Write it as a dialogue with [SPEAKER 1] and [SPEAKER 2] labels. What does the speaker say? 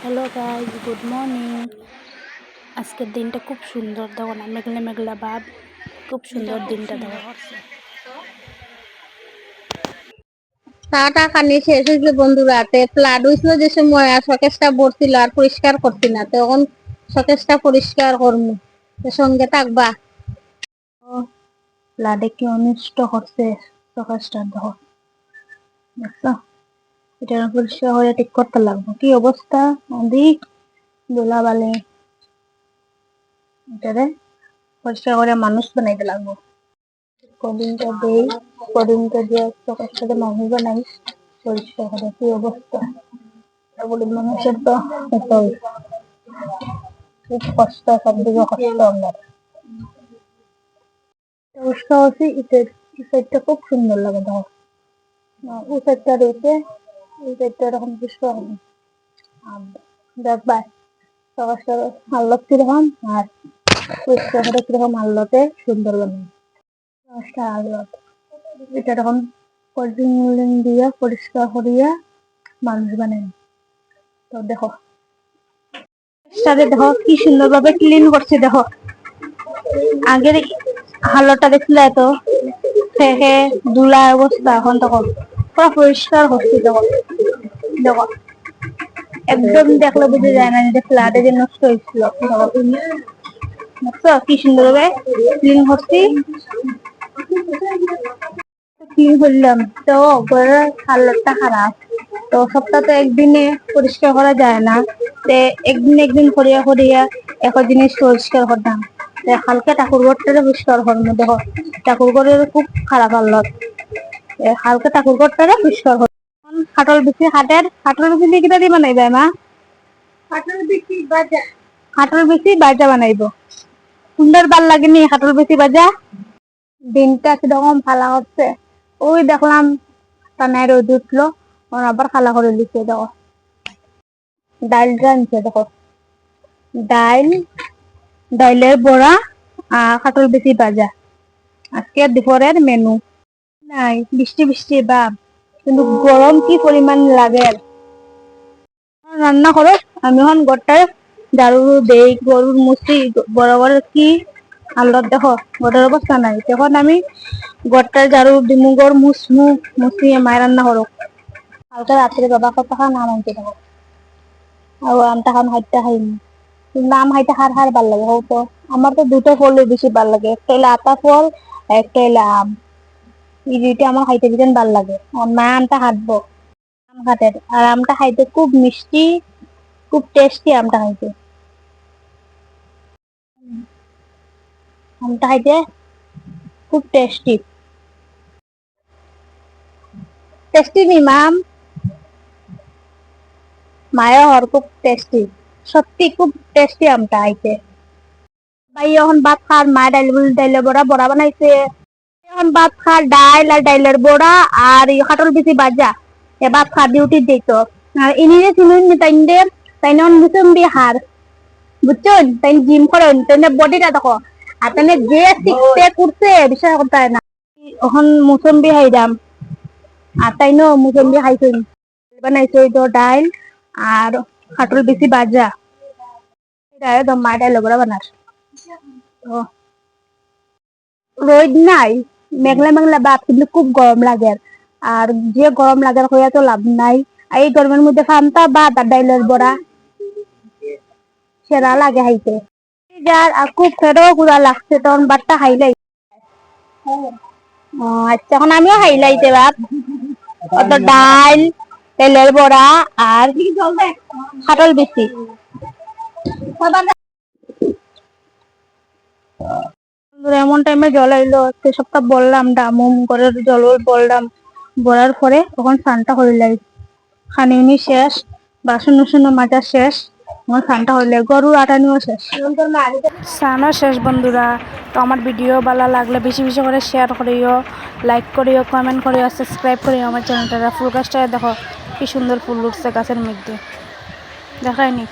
[SPEAKER 1] Hello guys, good morning. আজকের দিনটা খুব সুন্দর, দেখো না, মেঘলা মেঘলা ভাব, খুব সুন্দর দিনটা দেখো।
[SPEAKER 2] চাটা খানি শেষ হয়েছে বন্ধুরা। ফ্লাড হয়েছিল যে সময় আর শোকেসটা ভরছিল আর পরিষ্কার করছি না, তখন শোকেসটা পরিষ্কার করবো, সঙ্গে থাকবা।
[SPEAKER 1] ফ্লাডে কি অনিষ্ট করছে শোকেসটা দেখো, দেখছো? এটা পরিষ্কার হয়ে ঠিক করতে লাগবো। কি অবস্থা, অধিক ধুলাবালি, এটারে পরিষ্কার করে মানুষ বানাইতে লাগবো। কদিনটা দেই, কদিনটা দিয়ে শোকেসটাকে মানুষ বানাই পরিষ্কার করে। কি অবস্থা, গরিব মানুষের তো এটাই খুব কষ্ট, সবদিকে কষ্ট। আমার পরিষ্কার হচ্ছে ইটের, এই সাইডটা খুব সুন্দর লাগে দেখো। ওই সাইডটা রয়েছে, এই সাইডটা এরকম পরিষ্কার হবে। দেখবা সকাল আল্লত কিরকম আর পরিষ্কার করে কিরকম আল্লতে সুন্দর লাগে। আল্লত এটা এরকম কোল্ডিং দিয়ে পরিষ্কার করিয়া মানুষ বানায়। তো দেখো সাথে দেখো কি সুন্দর ভাবে ক্লিন করছে। দেখো আগের হালতটা দেখলে এত ফেকে ধুলা অবস্থা, এখন তখন পুরো পরিষ্কার হচ্ছে। দেখো দেখো একদম দেখলে বুঝে যায় না যে ফ্ল্যাটে যে নষ্ট হয়েছিল। দেখছো কি সুন্দর ভাবে ক্লিন করছি, ক্লিন করলাম। তো ঘরের হালতটা খারাপ, তো সপ্তাহে একদিনে পরিষ্কার করা যায় না, একদিন একদিন করিয়া করিয়া এক জিনিস পরিষ্কার করতাম। হালকা ঠাকুর ঘরটা পরিষ্কার করবো। দেখো ঠাকুর ঘরের খুব খারাপ হালত, হালকা ঠাকুর ঘরটা পরিষ্কার করবো। খাটল বেশি খাটল বেশি দিয়ে কিটা দিয়ে বানাইবে মা? খাটল বেশি বাজা বানাইবো। সুন্দর ভাল লাগেনি খাটল বেশি বাজা? দিনটা কিরকম ফালা হচ্ছে, ওই দেখলাম টানায় রোদ উঠলো, আবার খালা করে দিচ্ছে। দেখো ডাইলটা আনছে, দেখো ডাইলের বড়া আর কাটল বেশি ভাজা আজকে দুপুরের মেনু। নাই বৃষ্টি বৃষ্টি ভাব, কিন্তু গরম কি পরিমাণ লাগে। রান্না করো, আমি এখন ঘরটায় ঝাড়ু দেই, গরুর মুছি, বড় বড় কি আল্লাহ দেখো ঘরের অবস্থা নাই। তখন আমি ঘরটায় ঝাড়ু দিমু, গর মুসমু, মুছিয়ে মায়ের রান্না করো। কালকে রাত্রে বাবা কথা খান আম আনতে থাকো, আর আমটা খান হাইটটা খাইনি। নাম হাইটা হার হার ভাল লাগে হতো। আমার তো দুটো ফল বেশি ভাল লাগে, একটা হইলে আতা ফল, একটা হইলে আম। এই দুইটা আমার খাইতে ভীষণ ভাল লাগে। আমার মা আমটা হাঁটবো, আম খাটে, আর আমটা খাইতে খুব মিষ্টি, খুব টেস্টি আমটা খাইতে। আমটা খাইতে খুব টেস্টি, টেস্টি নি মাম? মায়া হর খুব টেস্টি, সত্যি খুব টেস্টি আমটা খাইতে। ভাই এখন ভাত খার, মা ডাইলে বড়া বড়া বানাইছে। এখন ভাত খার, ডাইল আর ডাইলের বড়া আর কাটল বেশি বাজা, এ ভাত খার ডিউটি দিত। আর ইনি যে শুনুন তাই তাই মুসম্বি হার, বুঝছেন? তাই জিম করেন, তাই বডিটা দেখো। আর তাই যে শিখতে করছে বিষয় করতে না। এখন মুসম্বি খাইলাম, আর তাই মুসম্বি খাইছেন। বানাইছে তো ডাইল আর কাটল বেশি বাজা, একদম মা ডাইল বড়া বানাস। রোদ নাই, মেঘলা মেঘলা ভাব, কিন্তু খুব গরম লাগে। আর যে গরম লাগার হইয়া তো লাভ নাই। এই গরমের মধ্যে ফান্তা ভাত আর ডাইলের বড়া সেরা লাগে খাইতে। যার আর খুব ফেরও গুড়া লাগছে, তখন ভাতটা খাইলাই। আচ্ছা এখন আমিও খাইলাইতে ভাত, অত ডাইল, তেলের বড়া আর কাটল বেশি। এমন টাইমে জল আইলো, সবটা বললাম ডামুম করে জল বললাম, বলার পরে তখন স্নানটা হইলাই। খানিউনি শেষ, বাসন উসন মাজা শেষ, আমার স্নানটা হইলে গরুর আটানিও শেষ, স্নানও শেষ। বন্ধুরা, তো আমার ভিডিও ভালো লাগলে বেশি বেশি করে শেয়ার করিও, লাইক করিও, কমেন্ট করিও, সাবস্ক্রাইব করিও আমার চ্যানেলটা। ফুল গাছটা দেখো কি সুন্দর ফুল উঠছে গাছের মধ্যে, দেখায়নি?